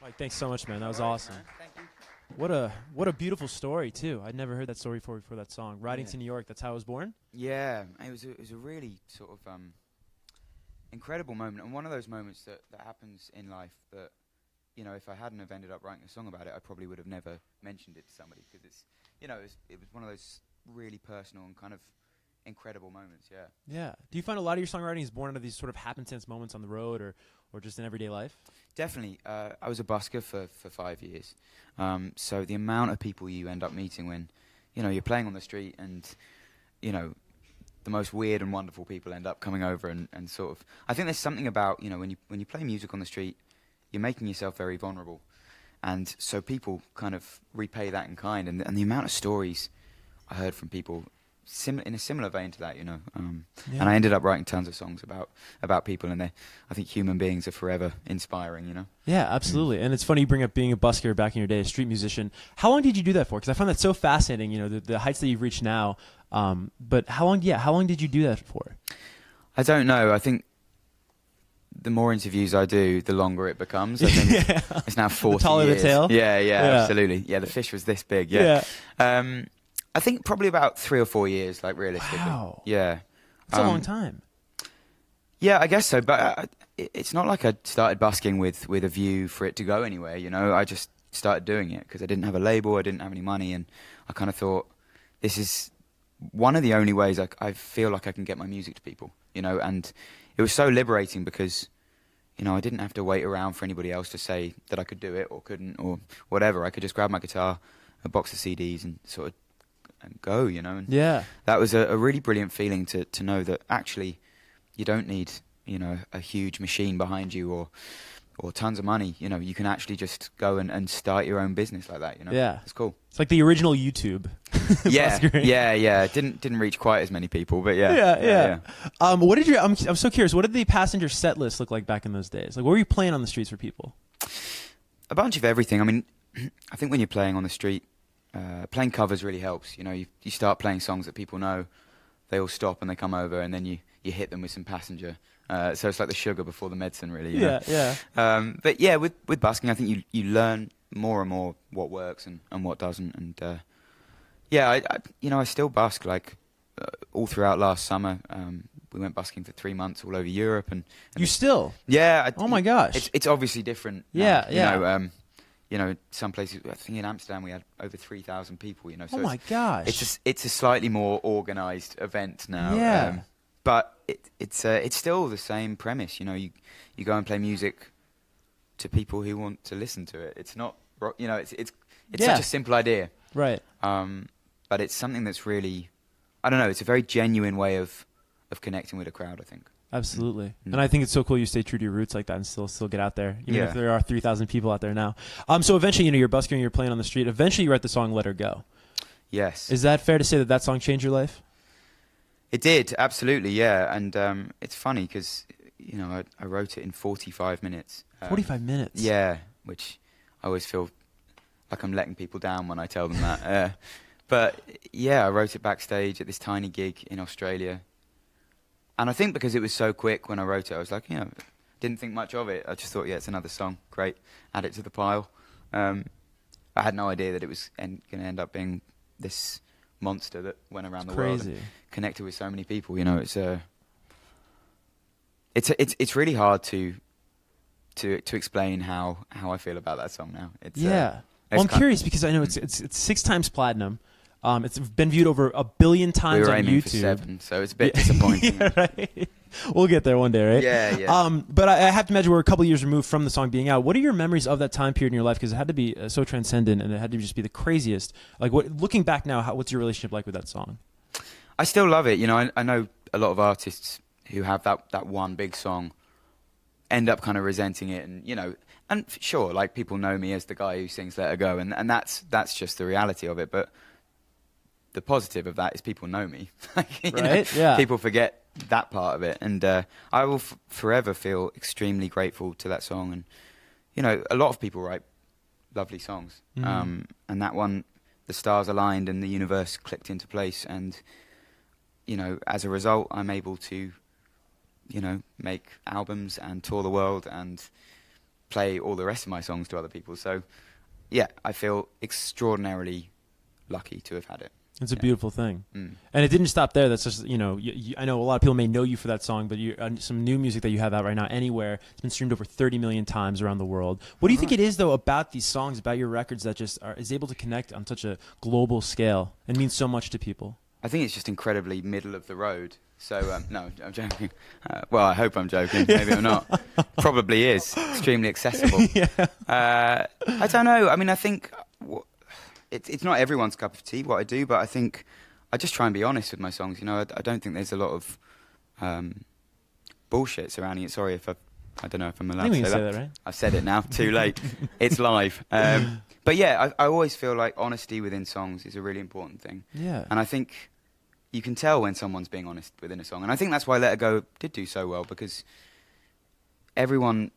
Mike, thanks so much, man. That was All right, awesome. man. Thank you. What a beautiful story too. I'd never heard that story before that song. Riding Yeah. to New York. That's how I was born. Yeah, it was a really sort of incredible moment, and one of those moments that happens in life that, you know, if I hadn't have ended up writing a song about it, I probably would have never mentioned it to somebody, because it's, you know, it was one of those really personal and kind of incredible moments. Yeah. Yeah. Do you find a lot of your songwriting is born out of these sort of happenstance moments on the road, or just in everyday life? Definitely. I was a busker for 5 years. So the amount of people you end up meeting when, you know, you're playing on the street, and, you know, the most weird and wonderful people end up coming over and sort of, I think there's something about, you know, when you play music on the street, you're making yourself very vulnerable. And so people kind of repay that in kind. And the amount of stories I heard from people in a similar vein to that, you know. Yeah. And I ended up writing tons of songs about people, and I think human beings are forever inspiring, you know. Yeah, absolutely. And it's funny you bring up being a busker back in your day, a street musician. How long did you do that for? Because I find that so fascinating. You know, the heights that you've reached now. But how long? Yeah, how long did you do that for? I don't know. I think the more interviews I do, the longer it becomes. I think Yeah. it's now 40 The taller years. the tail? Yeah, Yeah. absolutely. Yeah, the fish was this big. Yeah. I think probably about 3 or 4 years, like, realistically. Wow. Yeah. That's a long time. Yeah, I guess so. But it's not like I started busking with a view for it to go anywhere. You know, I just started doing it because I didn't have a label, I didn't have any money, and I kind of thought, this is one of the only ways I feel like I can get my music to people. You know, and it was so liberating because, you know, I didn't have to wait around for anybody else to say that I could do it or couldn't or whatever. I could just grab my guitar, a box of CDs, and sort of and go, you know. And Yeah. that was a really brilliant feeling to know that actually you don't need, you know, a huge machine behind you or tons of money. You know, you can actually just go and start your own business like that, you know. Yeah. It's cool. It's like the original YouTube. Yeah, Buskering. yeah. Didn't reach quite as many people, but yeah. Yeah. What did I'm so curious. What did the passenger set list look like back in those days? Like, what were you playing on the streets for people? A bunch of everything. I mean, I think when you're playing on the street, playing covers really helps. You know, you start playing songs that people know, they all stop and they come over, and then you hit them with some passenger. So it's like the sugar before the medicine, really. You know? Yeah. But yeah, with busking, I think you learn more and more what works and what doesn't. And yeah, I still busk, like, all throughout last summer. We went busking for 3 months all over Europe, and You still? yeah. Oh my gosh. It's obviously different. Yeah, now, yeah. You know, some places, I think in Amsterdam we had over 3,000 people, you know. So Oh my gosh. it's a slightly more organised event now. Yeah. But it's still the same premise, you know. You go and play music to people who want to listen to it. It's not, you know, it's Yeah. such a simple idea. Right. But it's something that's really, I don't know, it's a very genuine way of connecting with a crowd, I think. Absolutely. And I think it's so cool you stay true to your roots like that and still get out there, even if there are 3,000 people out there now. So eventually, you know, you're busking, you're playing on the street. Eventually, you write the song "Let Her Go." Yes. Is that fair to say that song changed your life? It did, absolutely, yeah. And it's funny because, you know, I wrote it in 45 minutes. 45 minutes. Yeah, which I always feel like I'm letting people down when I tell them that. But yeah, I wrote it backstage at this tiny gig in Australia. And I think because it was so quick when I wrote it, I was like, you know, didn't think much of it. I just thought, yeah, it's another song. Great. Add it to the pile. I had no idea that it was going to end up being this monster that went around the world and connected with so many people. You know, it's really hard to explain how I feel about that song now. Well, I'm curious because I know it's 6 times platinum. It's been viewed over 1 billion times we were on aiming YouTube. for 7, so it's a bit disappointing. Yeah, right. We'll get there one day, right? Yeah. But I have to imagine we're a couple years removed from the song being out. What are your memories of that time period in your life? Because it had to be so transcendent, and it had to just be the craziest. Like, looking back now, what's your relationship like with that song? I still love it. You know, I know a lot of artists who have that one big song end up kind of resenting it, and, you know, and sure, like, people know me as the guy who sings "Let Her Go," and that's just the reality of it. But the positive of that is people know me. You know, right? Yeah. People forget that part of it, and I will forever feel extremely grateful to that song. And, you know, a lot of people write lovely songs, and that one, the stars aligned and the universe clicked into place, and, you know, as a result, I'm able to, you know, make albums and tour the world and play all the rest of my songs to other people. So, yeah, I feel extraordinarily lucky to have had it. It's a beautiful thing. Mm. And it didn't stop there. That's just, I know a lot of people may know you for that song, but some new music that you have out right now, Anywhere, it's been streamed over 30 million times around the world. What do you think it is, though, about these songs, about your records that just is able to connect on such a global scale and means so much to people? I think it's just incredibly middle of the road. So, no, I'm joking. Well, I hope I'm joking. Maybe I'm not. Probably is. Extremely accessible. Yeah. I don't know. I mean, I think it's not everyone's cup of tea, what I do, but I think I just try and be honest with my songs. I don't think there's a lot of bullshit surrounding it. Sorry if I don't know if I'm allowed to say that. Right? I've said it now. Too late. It's live. But yeah, I always feel like honesty within songs is a really important thing. Yeah. And I think you can tell when someone's being honest within a song. And I think that's why Let It Go did do so well, because everyone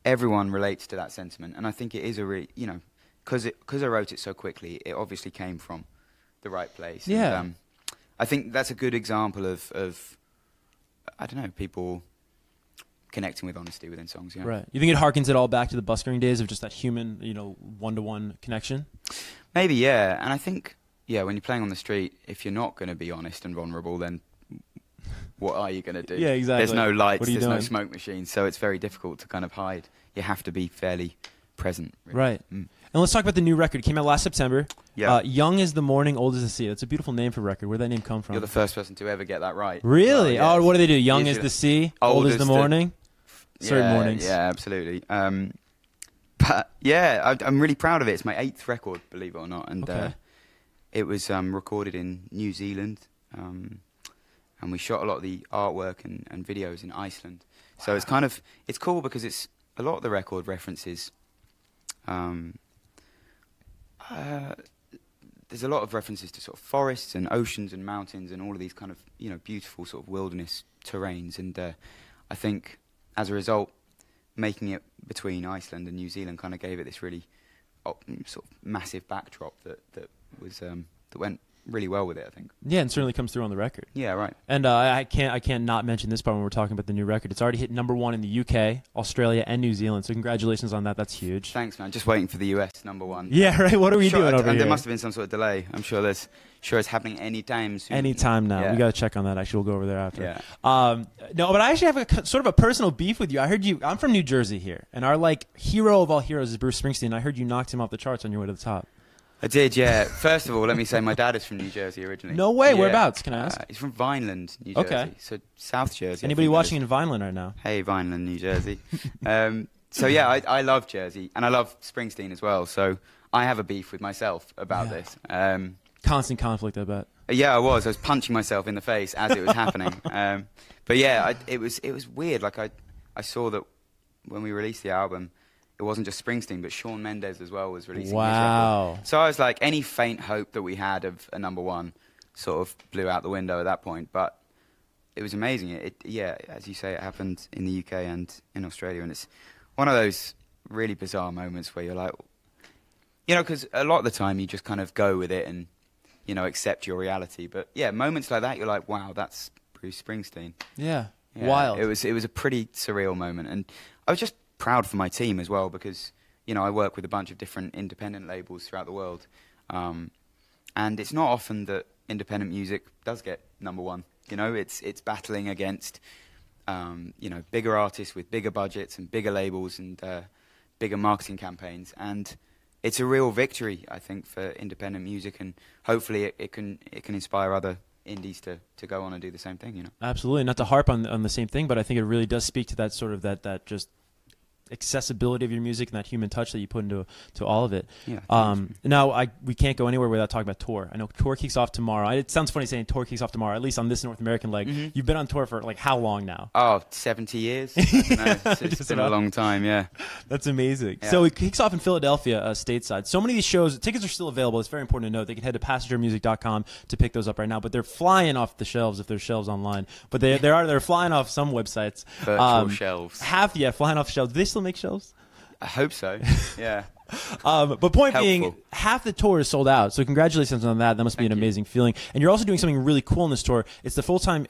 relates to that sentiment. And I think it is a really, because I wrote it so quickly, it obviously came from the right place. Yeah. And, I think that's a good example of I don't know, people connecting with honesty within songs. Yeah. Right. You think it harkens it all back to the buskering days of just that human, one-to-one connection? Maybe, yeah. And I think, yeah, when you're playing on the street, if you're not going to be honest and vulnerable, then what are you going to do? Yeah, exactly. There's no lights, there's doing? no smoke machines, so it's very difficult to kind of hide. You have to be fairly present. Really. Right. Mm. And let's talk about the new record. It came out last September. Yeah. Young as the Morning, Old as the Sea. That's a beautiful name for a record. Where'd that name come from? You're the first person to ever get that right. Really? Well, Oh, what do they do? Young Usually as the sea, old old as as the the- morning? Certain Yeah, mornings. Yeah, absolutely. But yeah, I'm really proud of it. It's my 8th record, believe it or not, and Okay. it was recorded in New Zealand, and we shot a lot of the artwork and videos in Iceland. So it's cool because it's a lot of the record references. There's a lot of references to sort of forests and oceans and mountains and all of these kind of beautiful sort of wilderness terrains, and I think as a result, making it between Iceland and New Zealand kind of gave it this really sort of massive backdrop that went really well with it, I think. Yeah, and certainly comes through on the record. Yeah, right. And I can't not mention this part when we're talking about the new record. It's already hit #1 in the UK, Australia, and New Zealand. So congratulations on that. That's huge. Thanks, man. Just waiting for the US #1. Yeah, right. What are we doing over and here? there must have been some sort of delay. I'm sure it's happening anytime soon. Anytime now. Yeah. We got to check on that. Actually, we'll go over there after. Yeah. No, but I actually have sort of a personal beef with you. I heard I'm from New Jersey here, and our hero of all heroes is Bruce Springsteen. I heard you knocked him off the charts on your way to the top. I did, yeah. First of all, let me say my dad is from New Jersey originally. No way. Yeah. Whereabouts? Can I ask? He's from Vineland, New Jersey. Okay. So South Jersey. Anybody watching in Vineland right now? Hey, Vineland, New Jersey. So yeah, I love Jersey, and I love Springsteen as well. So I have a beef with myself about this. Constant conflict, I bet. Yeah, I was punching myself in the face as it was happening. But yeah, it was weird. Like I saw that when we released the album, it wasn't just Springsteen, but Shawn Mendes as well was releasing his record. So I was like, any faint hope that we had of a #1 sort of blew out the window at that point. But it was amazing. Yeah, as you say, it happened in the UK and in Australia, and it's one of those really bizarre moments where you're like, because a lot of the time you just kind of go with it and accept your reality. But yeah, moments like that, you're like, wow, that's Bruce Springsteen. Yeah. Yeah, Wild. It was a pretty surreal moment, and I was just proud for my team as well, because I work with a bunch of different independent labels throughout the world, and it's not often that independent music does get #1. It's battling against bigger artists with bigger budgets and bigger labels and bigger marketing campaigns, and it's a real victory, I think, for independent music, and hopefully it can inspire other indies to go on and do the same thing. Absolutely. Not to harp on the same thing, but I think it really does speak to that sort of that just accessibility of your music and that human touch that you put into all of it. Yeah. Now we can't go anywhere without talking about tour. I know tour kicks off tomorrow. It sounds funny saying tour kicks off tomorrow, at least on this North American leg. Mm-hmm. You've been on tour for how long now? Oh, 70 years. I don't know. It's been a long time, yeah. That's amazing. Yeah. So it kicks off in Philadelphia, stateside. So many of these shows, tickets are still available. It's very important to note. They can head to passengermusic.com to pick those up right now. But they're flying off the shelves if there's shelves online. But they're flying off some websites. Virtual shelves. Flying off shelves. Do they still make shelves? I hope so. Yeah. But point Helpful. being, half the tour is sold out. So congratulations on that. That must be an amazing feeling. And you're also doing something really cool in this tour. It's the first time,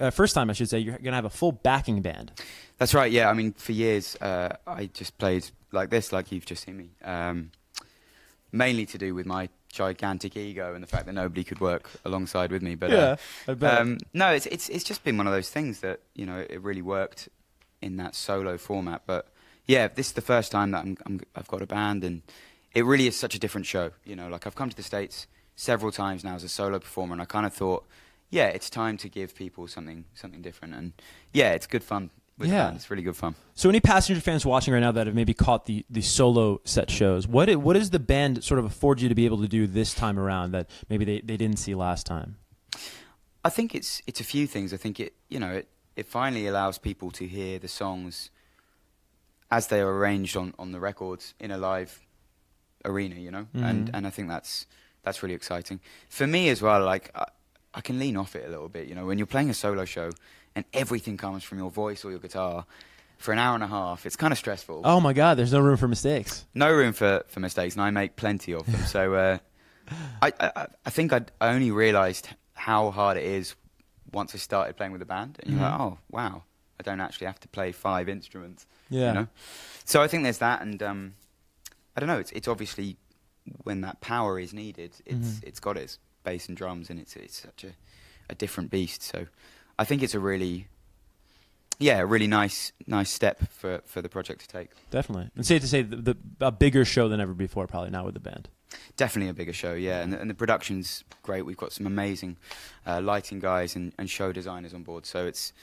I should say, you're going to have a full backing band. That's right, yeah. I mean, for years, I just played like this, like you've just seen me. Mainly to do with my gigantic ego and the fact that nobody could work alongside with me. But Yeah, I bet. no, it's just been one of those things that, you know, it really worked in that solo format. But yeah, this is the first time that I've got a band, and it really is such a different show. You know, like I've come to the States several times now as a solo performer, and I kind of thought, yeah, it's time to give people something different. And yeah, it's good fun with the band. It's really good fun. So any Passenger fans watching right now that have maybe caught the solo set shows, what does the band sort of afford you to be able to do this time around that maybe they didn't see last time? I think it's a few things. I think it finally allows people to hear the songs as they are arranged on the records in a live arena, you know, and I think that's really exciting for me as well. Like I can lean off it a little bit, you know, when you're playing a solo show and everything comes from your voice or your guitar for an hour and a half, it's kind of stressful. Oh my God, there's no room for mistakes. No room for mistakes, and I make plenty of them. So I think I only realised how hard it is once I started playing with a band, and you're like, oh wow, I don't actually have to play 5 instruments. Yeah. You know? So I think there's that, and I don't know. It's obviously when that power is needed, it's got its bass and drums, and it's such a different beast. So I think it's a really nice step for the project to take. Definitely, and safe to say a bigger show than ever before, probably now with the band. Definitely a bigger show, yeah, and the production's great. We've got some amazing lighting guys and show designers on board. So it's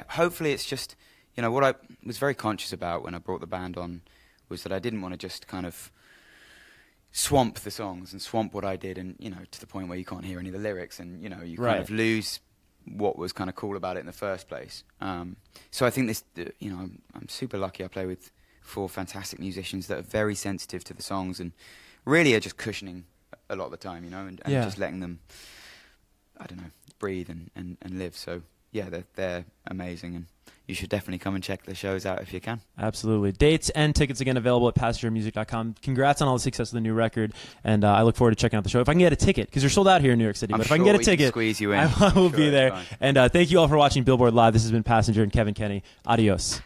hopefully it's just, you know, what I was very conscious about when I brought the band on was that I didn't want to just kind of swamp the songs and swamp what I did, and, you know, to the point where you can't hear any of the lyrics, and, you know, you kind of lose what was kind of cool about it in the first place. So I think this, you know, I'm super lucky. I play with 4 fantastic musicians that are very sensitive to the songs and really are just cushioning a lot of the time, you know, and just letting them, I don't know, breathe and live. So yeah, they're amazing, and you should definitely come and check the shows out if you can. Absolutely. Dates and tickets again available at passengermusic.com. Congrats on all the success of the new record, and I look forward to checking out the show. If I can get a ticket, because you're sold out here in New York City, but if I can get a ticket, squeeze you in. I will be there. And thank you all for watching Billboard Live. This has been Passenger and Kevin Kenny. Adios.